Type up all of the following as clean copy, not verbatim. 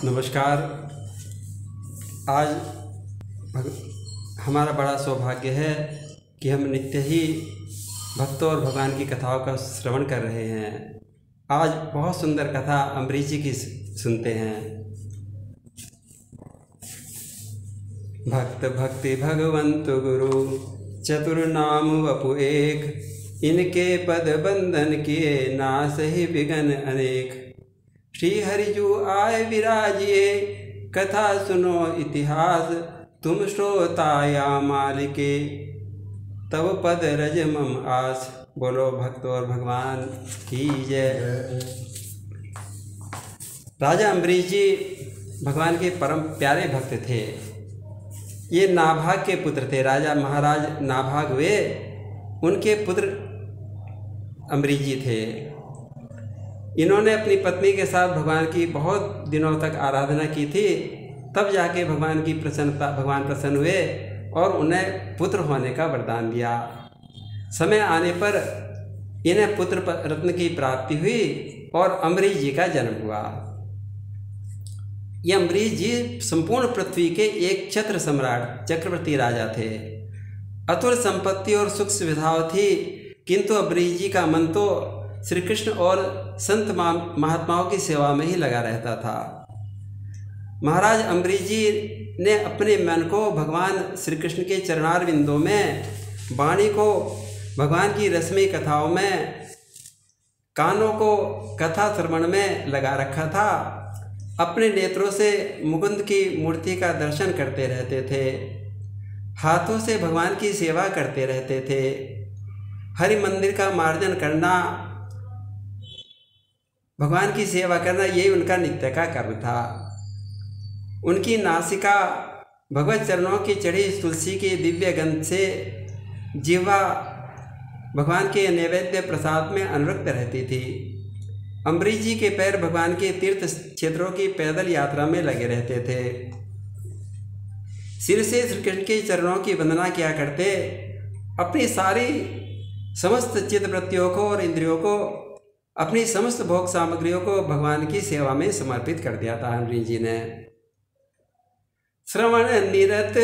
नमस्कार। आज हमारा बड़ा सौभाग्य है कि हम नित्य ही भक्तों और भगवान की कथाओं का श्रवण कर रहे हैं। आज बहुत सुंदर कथा अम्बरीश जी की सुनते हैं। भक्त भक्ति भगवंत गुरु चतुर नाम वपु एक, इनके पद बंधन किए नाश ही विघन अनेक। श्री हरिजू आए विराजिए कथा सुनो इतिहास, तुम श्रोता या मालिके तब पद रज मम आस। बोलो भक्त और भगवान की जय। राजा अम्बरीश जी भगवान के परम प्यारे भक्त थे। ये नाभाग के पुत्र थे। राजा महाराज नाभाग वे, उनके पुत्र अम्बरीश जी थे। इन्होंने अपनी पत्नी के साथ भगवान की बहुत दिनों तक आराधना की थी। तब जाके भगवान प्रसन्न हुए और उन्हें पुत्र होने का वरदान दिया। समय आने पर इन्हें पुत्र रत्न की प्राप्ति हुई और अम्बरीश जी का जन्म हुआ। ये अम्बरीश जी संपूर्ण पृथ्वी के एक छत्र सम्राट चक्रवर्ती राजा थे। अतुल संपत्ति और सुख सुविधाओं थी, किंतु अम्बरीश जी का मन तो श्री कृष्ण और संत महात्माओं की सेवा में ही लगा रहता था। महाराज अम्बरीश जी ने अपने मन को भगवान श्री कृष्ण के चरणार बिंदों में, वाणी को भगवान की रसमयी कथाओं में, कानों को कथा श्रवण में लगा रखा था। अपने नेत्रों से मुकुंद की मूर्ति का दर्शन करते रहते थे, हाथों से भगवान की सेवा करते रहते थे। हरि मंदिर का मार्जन करना, भगवान की सेवा करना, यही उनका नित्य का कर्म था। उनकी नासिका भगवत चरणों की चढ़ी तुलसी के दिव्य गंध से, जिह्वा भगवान के नैवेद्य प्रसाद में अनुरक्त रहती थी। अम्बरीश जी के पैर भगवान के तीर्थ क्षेत्रों की पैदल यात्रा में लगे रहते थे। सिर से श्री कृष्ण के चरणों की वंदना किया करते। अपनी सारी समस्त चित्तवृत्तियों को और इंद्रियों को, अपनी समस्त भोग सामग्रियों को भगवान की सेवा में समर्पित कर दिया था अम्बरीश जी ने। श्रवण निरत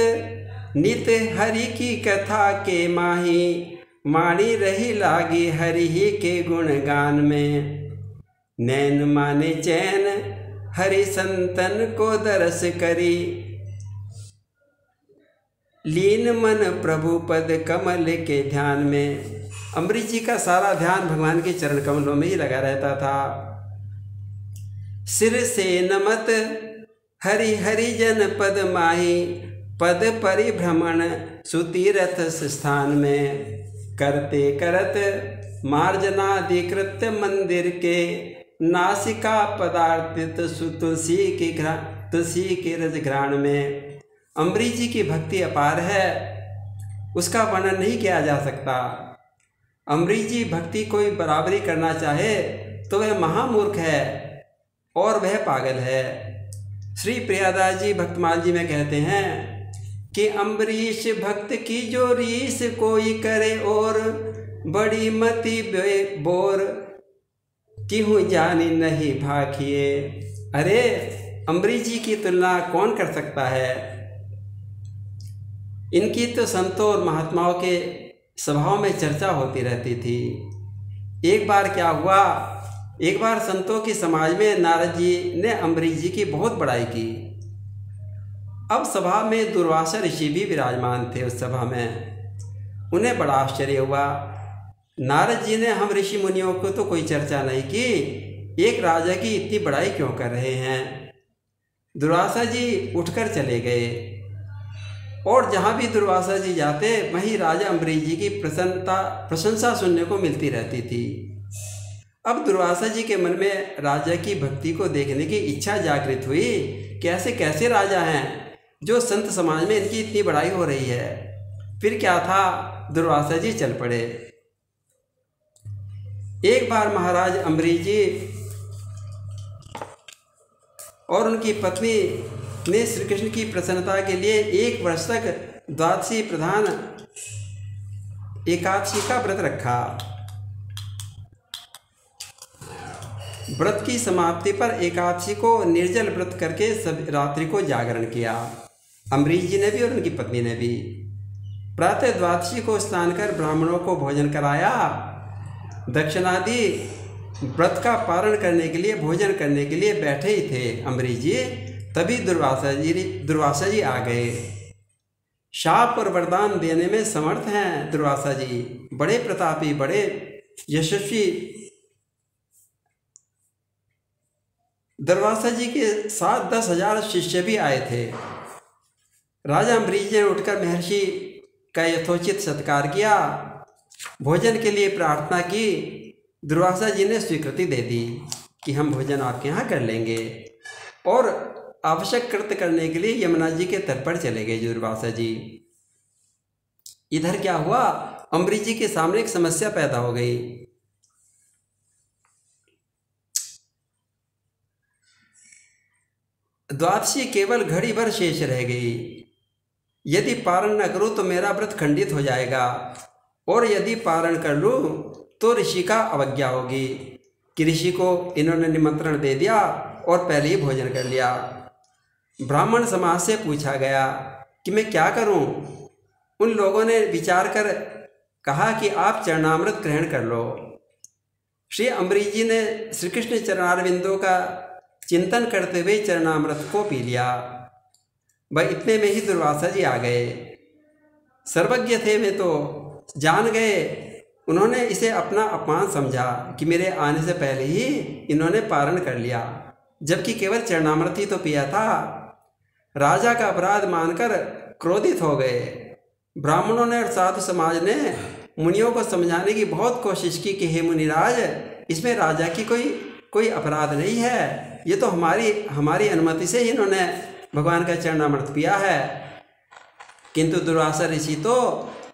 नित हरि की कथा के माही, माणी रही लागी हरि ही के गुण गान में। नैन माने चैन हरि संतन को दरस करी, लीन मन प्रभु पद कमल के ध्यान में। अम्बरीश जी का सारा ध्यान भगवान के चरण कमलों में ही लगा रहता था। सिर से नमत हरि हरि जन पद माही, पद परिभ्रमण सुतीरथ स्थान में। करते करत मार्जनादि कृत्य मंदिर के, नासिका पदार्थित तुलसी के रजघ्राण में। अम्बरीश जी की भक्ति अपार है, उसका वर्णन नहीं किया जा सकता। अम्बरीश जी भक्ति कोई बराबरी करना चाहे तो वह महामूर्ख है और वह पागल है। श्री प्रियादास जी भक्तमाल जी में कहते हैं कि अम्बरीश भक्त की जो रीस कोई करे और, बड़ी मति बोर क्यों जानी नहीं भाखिए। अरे अम्बरीश जी की तुलना कौन कर सकता है। इनकी तो संतों और महात्माओं के सभाओं में चर्चा होती रहती थी। एक बार क्या हुआ, एक बार संतों की समाज में नारद जी ने अम्बरीश जी की बहुत बड़ाई की। अब सभा में दुर्वासा ऋषि भी विराजमान थे। उस सभा में उन्हें बड़ा आश्चर्य हुआ। नारद जी ने हम ऋषि मुनियों को तो कोई चर्चा नहीं की, एक राजा की इतनी बड़ाई क्यों कर रहे हैं। दुर्वासा जी उठकर चले गए और जहाँ भी दुर्वासा जी जाते वहीं राजा अम्बरीश जी की प्रशंसा सुनने को मिलती रहती थी। अब दुर्वासा जी के मन में राजा की भक्ति को देखने की इच्छा जागृत हुई। कैसे कैसे राजा हैं जो संत समाज में इनकी इतनी बड़ाई हो रही है। फिर क्या था, दुर्वासा जी चल पड़े। एक बार महाराज अम्बरीश जी और उनकी पत्नी ने श्री कृष्ण की प्रसन्नता के लिए 1 वर्ष तक द्वादशी प्रधान एकादशी का व्रत रखा। व्रत की समाप्ति पर एकादशी को निर्जल व्रत करके सब रात्रि को जागरण किया। अम्बरीश जी ने भी और उनकी पत्नी ने भी। प्रातः द्वादशी को स्नान कर ब्राह्मणों को भोजन कराया। दक्षिणादि व्रत का पारण करने के लिए, भोजन करने के लिए बैठे ही थे अम्बरीश जी, तभी दुर्वासा जी आ गए। शाप और वरदान देने में समर्थ हैं दुर्वासा जी, बड़े प्रतापी, बड़े यशस्वी। दुर्वासा जी के साथ 10,000 शिष्य भी आए थे। राजा अम्बरीश ने उठकर महर्षि का यथोचित सत्कार किया, भोजन के लिए प्रार्थना की। दुर्वासा जी ने स्वीकृति दे दी कि हम भोजन आपके यहाँ कर लेंगे, और आवश्यक कृत्य करने के लिए यमुना जी के तट पर चले गए दुर्वासा जी। इधर क्या हुआ, अम्बरीश जी के सामने एक समस्या पैदा हो गई। द्वादशी केवल घड़ी भर शेष रह गई। यदि पारण न करूं तो मेरा व्रत खंडित हो जाएगा, और यदि पारण कर लूं तो ऋषि का अवज्ञा होगी कि ऋषि को इन्होंने निमंत्रण दे दिया और पहले ही भोजन कर लिया। ब्राह्मण समाज से पूछा गया कि मैं क्या करूं? उन लोगों ने विचार कर कहा कि आप चरणामृत ग्रहण कर लो। श्री अम्बरीश जी ने श्री कृष्ण चरणारविंदों का चिंतन करते हुए चरणामृत को पी लिया। वह इतने में ही दुर्वासा जी आ गए। सर्वज्ञ थे वे तो, जान गए। उन्होंने इसे अपना अपमान समझा कि मेरे आने से पहले ही इन्होंने पारण कर लिया, जबकि केवल चरणामृत ही तो पिया था। राजा का अपराध मानकर क्रोधित हो गए। ब्राह्मणों ने और साधु समाज ने मुनियों को समझाने की बहुत कोशिश की कि हे मुनिराज, इसमें राजा की कोई अपराध नहीं है, ये तो हमारी अनुमति से ही इन्होंने भगवान का चरणामृत पिया है। किंतु दुर्वासा ऋषि तो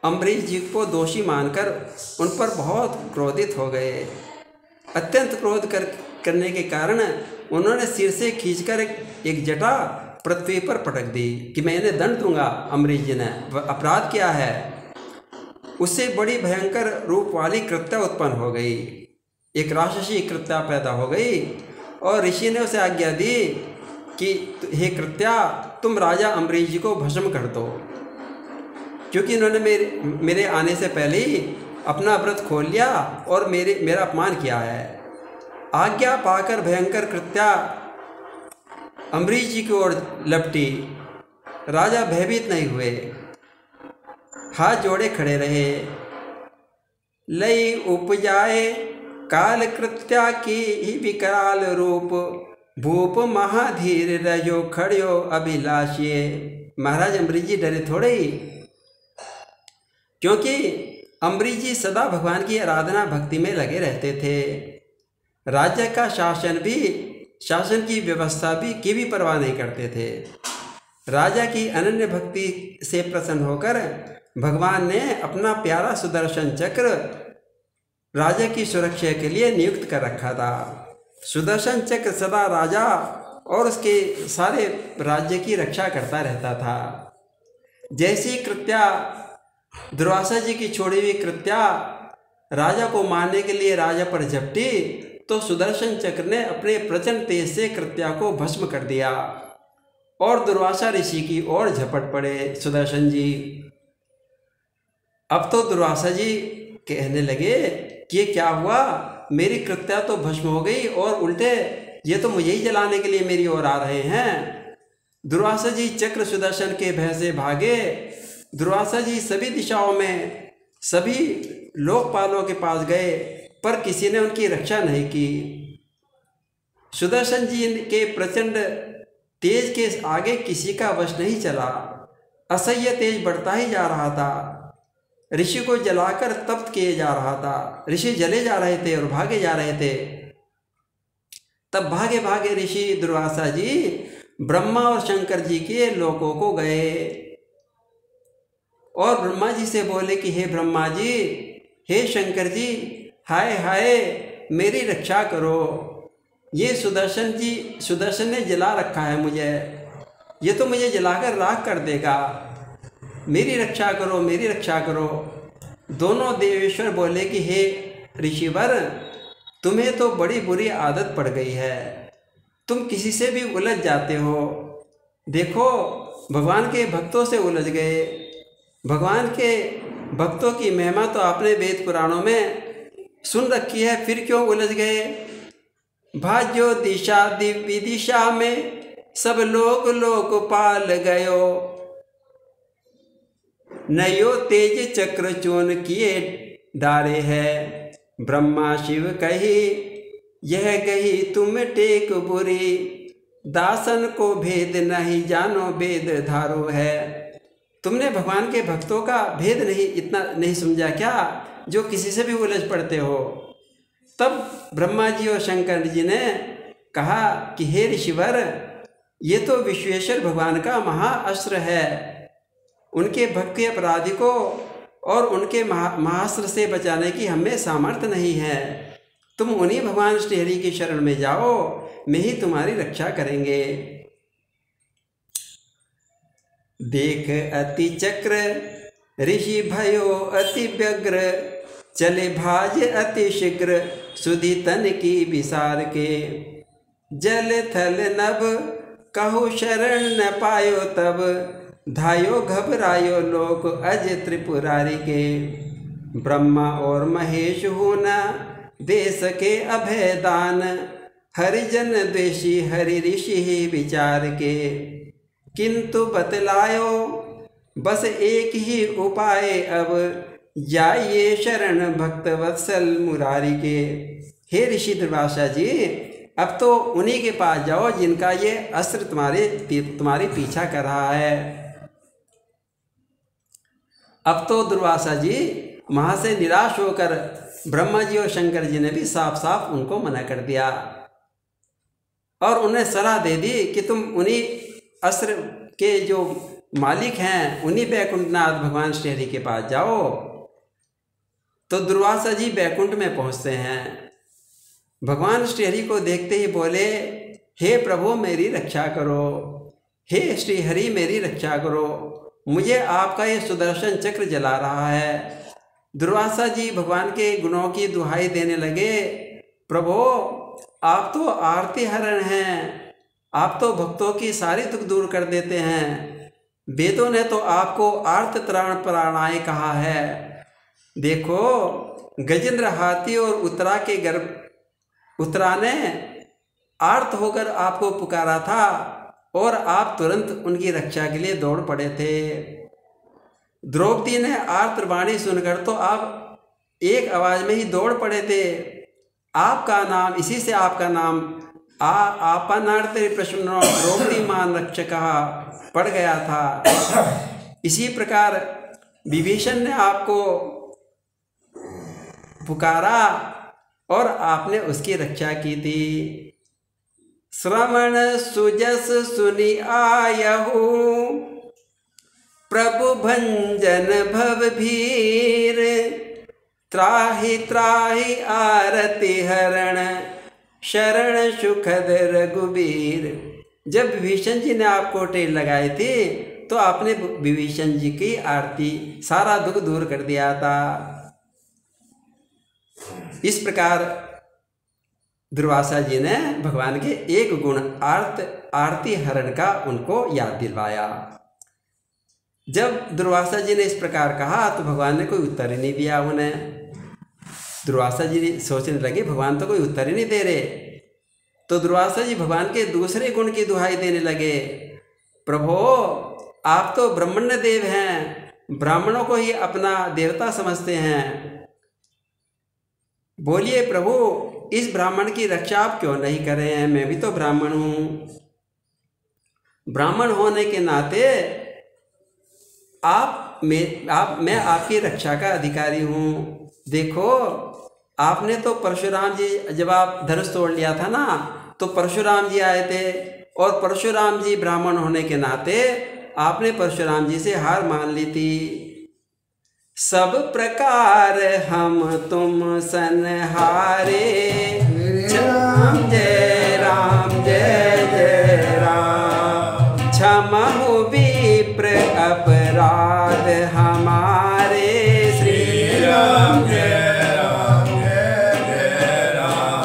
अम्बरीश जी को दोषी मानकर उन पर बहुत क्रोधित हो गए। अत्यंत क्रोध करने के कारण उन्होंने सिर से खींचकर एक जटा पृथ्वी पर पटक दी कि मैं इन्हें दंड दूंगा। अम्बरीश जी ने अपराध किया है। उससे बड़ी भयंकर रूप वाली कृत्या उत्पन्न हो गई, एक राक्षसी कृत्या पैदा हो गई, और ऋषि ने उसे आज्ञा दी कि हे कृत्या, तुम राजा अम्बरीश जी को भस्म कर दो, क्योंकि इन्होंने मेरे आने से पहले ही अपना व्रत खोल लिया और मेरा अपमान किया है। आज्ञा पाकर भयंकर कृत्या अम्बरीश जी की ओर लपटी। राजा भयभीत नहीं हुए, हाथ जोड़े खड़े रहे। लई उपजाए काल कृत्या की ही विकराल रूप, भूप महाधीर रजो खड़ियो अभिलाषिये। महाराज अम्बरीश जी डरे थोड़े ही, क्योंकि अम्बरीश जी सदा भगवान की आराधना भक्ति में लगे रहते थे। राज्य का शासन की व्यवस्था की भी परवाह नहीं करते थे। राजा की अनन्य भक्ति से प्रसन्न होकर भगवान ने अपना प्यारा सुदर्शन चक्र राजा की सुरक्षा के लिए नियुक्त कर रखा था। सुदर्शन चक्र सदा राजा और उसके सारे राज्य की रक्षा करता रहता था। जैसी कृत्या दुर्वासा जी की छोड़ी हुई कृत्या राजा को मारने के लिए राजा पर झपटी, तो सुदर्शन चक्र ने अपने प्रचंड तेज से कृत्या को भस्म कर दिया और दुर्वासा ऋषि की ओर झपट पड़े सुदर्शन जी। अब तो दुर्वासा जी कहने लगे कि ये क्या हुआ, मेरी कृत्या तो भस्म हो गई और उल्टे ये तो मुझे ही जलाने के लिए मेरी ओर आ रहे हैं। दुर्वासा जी चक्र सुदर्शन के भय से भागे। दुर्वासा जी सभी दिशाओं में सभी लोकपालों के पास गए, पर किसी ने उनकी रक्षा नहीं की। सुदर्शन जी के प्रचंड तेज के आगे किसी का वश नहीं चला। असह्य तेज बढ़ता ही जा रहा था। ऋषि को जलाकर तप्त किए जा रहा था। ऋषि जले जा रहे थे और भागे जा रहे थे। तब भागे भागे ऋषि दुर्वासा जी ब्रह्मा और शंकर जी के लोकों को गए और ब्रह्मा जी से बोले कि हे ब्रह्मा जी, हे शंकर जी, हाय हाय मेरी रक्षा करो। ये सुदर्शन ने जला रखा है मुझे, ये तो मुझे जलाकर राख कर देगा। मेरी रक्षा करो, मेरी रक्षा करो। दोनों देवेश्वर बोले कि हे ऋषिवर, तुम्हें तो बड़ी बुरी आदत पड़ गई है, तुम किसी से भी उलझ जाते हो। देखो, भगवान के भक्तों से उलझ गए। भगवान के भक्तों की महिमा तो आपने वेद पुराणों में सुन रखी है, फिर क्यों उलझ गए? भाज्यो दिशा दिव्य दिशा में सब लोग लोकपाल गयो, नयो तेज चक्र चून किए डारे है। ब्रह्मा शिव कही यह गही तुम टेक बुरी, दासन को भेद नहीं जानो वेद धारो है। तुमने भगवान के भक्तों का भेद इतना नहीं समझा क्या, जो किसी से भी उलझ पड़ते हो? तब ब्रह्मा जी और शंकर जी ने कहा कि हे ऋषिवर, ये तो विश्वेश्वर भगवान का महाअस्त्र है। उनके भक्त के अपराधी को और उनके महाअस्त्र से बचाने की हमें सामर्थ्य नहीं है। तुम उन्हीं भगवान श्री हरि की शरण में जाओ, मैं ही तुम्हारी रक्षा करेंगे। देख अति चक्र ऋषि भयो अति व्यग्र, चले भाज अति शीघ्र सुधि तन की विसार के। जल थल नभ कहु शरण न पायो तब, धायो घबरायो लोक अज त्रिपुरारी के। ब्रह्मा और महेश होना दे सके अभय दान, हरिजन द्वेषी हरि ऋषि ही विचार के। किंतु बतलायो बस एक ही उपाय अब, जाइए शरण भक्त वत्सल मुरारी के। हे ऋषि दुर्वासा जी, अब तो उन्हीं के पास जाओ जिनका ये अस्त्र तुम्हारी पीछा कर रहा है। अब तो दुर्वासा जी वहाँ से निराश होकर ब्रह्मा जी और शंकर जी ने भी साफ साफ उनको मना कर दिया और उन्हें सलाह दे दी कि तुम उन्हीं अस्त्र के जो मालिक हैं, उन्हीं बैकुंठनाथ भगवान श्री हरि के पास जाओ। तो दुर्वासा जी बैकुंठ में पहुँचते हैं। भगवान श्री हरि को देखते ही बोले, हे प्रभु मेरी रक्षा करो, हे श्री हरि मेरी रक्षा करो, मुझे आपका ये सुदर्शन चक्र जला रहा है। दुर्वासा जी भगवान के गुणों की दुहाई देने लगे, प्रभु आप तो आरती हरण हैं, आप तो भक्तों की सारी दुख दूर कर देते हैं। वेदों ने तो आपको आर्त त्राण प्राणाय कहा है। देखो, गजेंद्र हाथी और उत्तरा ने आर्त होकर आपको पुकारा था और आप तुरंत उनकी रक्षा के लिए दौड़ पड़े थे। द्रौपदी ने आर्त वाणी सुनकर तो आप एक आवाज में ही दौड़ पड़े थे। आपका नाम, इसी से आपका नाम आपनार्ते प्रश्नो द्रौपदी मान रक्षका पड़ गया था। इसी प्रकार विभीषण ने आपको पुकारा और आपने उसकी रक्षा की थी। श्रवण सुजस सुनि आयहु, प्रभु भंजन भव भीर, त्राहि त्राहि आरति हरण, शरण सुखद रघुबीर। जब विभीषण जी ने आपको टेल लगाए थे तो आपने विभीषण जी की आरती, सारा दुख दूर कर दिया था। इस प्रकार दुर्वासा जी ने भगवान के एक गुण आरती हरण का उनको याद दिलवाया। जब दुर्वासा जी ने इस प्रकार कहा तो भगवान ने कोई उत्तर ही नहीं दिया उन्हें। दुर्वासा जी सोचने लगे भगवान तो कोई उत्तर ही नहीं दे रहे। तो दुर्वासा जी भगवान के दूसरे गुण की दुहाई देने लगे, प्रभु आप तो ब्रह्मण्य देव हैं, ब्राह्मणों को ही अपना देवता समझते हैं। बोलिए प्रभु, इस ब्राह्मण की रक्षा आप क्यों नहीं कर रहे हैं? मैं भी तो ब्राह्मण हूँ। ब्राह्मण होने के नाते मैं आपकी रक्षा का अधिकारी हूँ। देखो, आपने तो परशुराम जी, जब आप धनुष तोड़ लिया था ना, तो परशुराम जी आए थे और परशुराम जी ब्राह्मण होने के नाते आपने परशुराम जी से हार मान ली थी। सब प्रकार हम तुम सनहारे, राम जय राम जय जय राम, क्षमहु विप्र अपराध हमारे, श्री राम जय राम जय जय राम।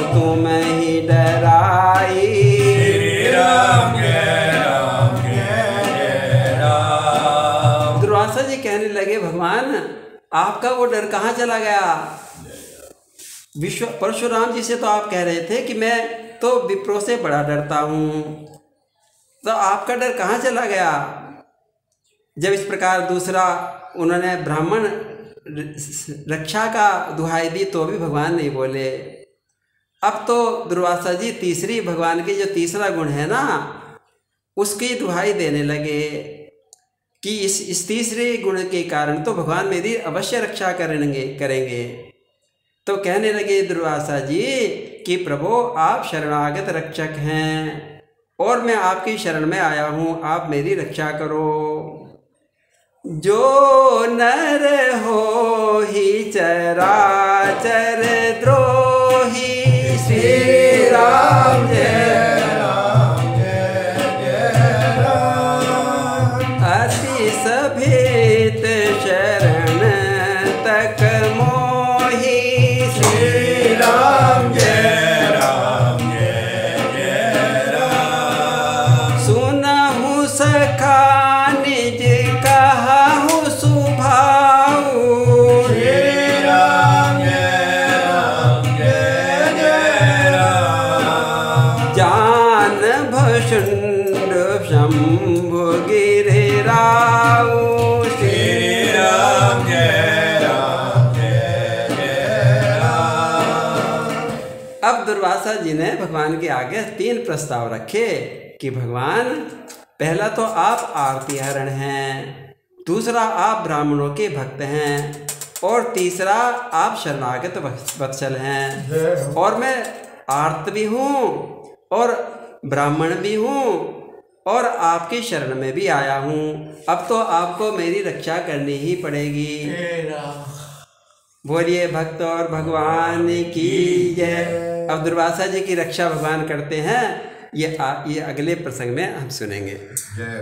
तुम ही डराई। श्री राम जय राम जय राम। दुर्वासा जी कहने लगे भगवान आपका वो डर कहाँ चला गया? परशुराम जी से तो आप कह रहे थे कि मैं तो विप्रों से बड़ा डरता हूँ, तो आपका डर कहाँ चला गया? जब इस प्रकार दूसरा उन्होंने ब्राह्मण रक्षा का दुहाई दी तो भी भगवान नहीं बोले। अब तो दुर्वासा जी तीसरी भगवान की जो तीसरा गुण है ना उसकी दुहाई देने लगे कि इस तीसरे गुण के कारण तो भगवान मेरी अवश्य रक्षा करेंगे। तो कहने लगे दुर्वासा जी कि प्रभु आप शरणागत रक्षक हैं और मैं आपकी शरण में आया हूँ, आप मेरी रक्षा करो। जो नर हो ही चराचर द्रोही, श्री राम जय राम जय राम। अति सभीत शरण तक मोही, श्री राम जय राम जय राम। सुनहु सखा निज कहु सुभाऊ, श्री राम जय राम। जान भशुंड शंभु गिरिराऊ, श्री राम जय राम। अब दुर्वासा जी ने भगवान के आगे 3 प्रस्ताव रखे कि भगवान पहला तो आप आरती हरण हैं, दूसरा आप ब्राह्मणों के भक्त हैं और तीसरा आप शरणागत वत्सल हैं। और मैं आर्त भी हूँ और ब्राह्मण भी हूँ और आपकी शरण में भी आया हूँ। अब तो आपको मेरी रक्षा करनी ही पड़ेगी। बोलिए भक्त और भगवान की जय। अब दुर्वासा जी की रक्षा भगवान करते हैं, ये अगले प्रसंग में हम सुनेंगे। जय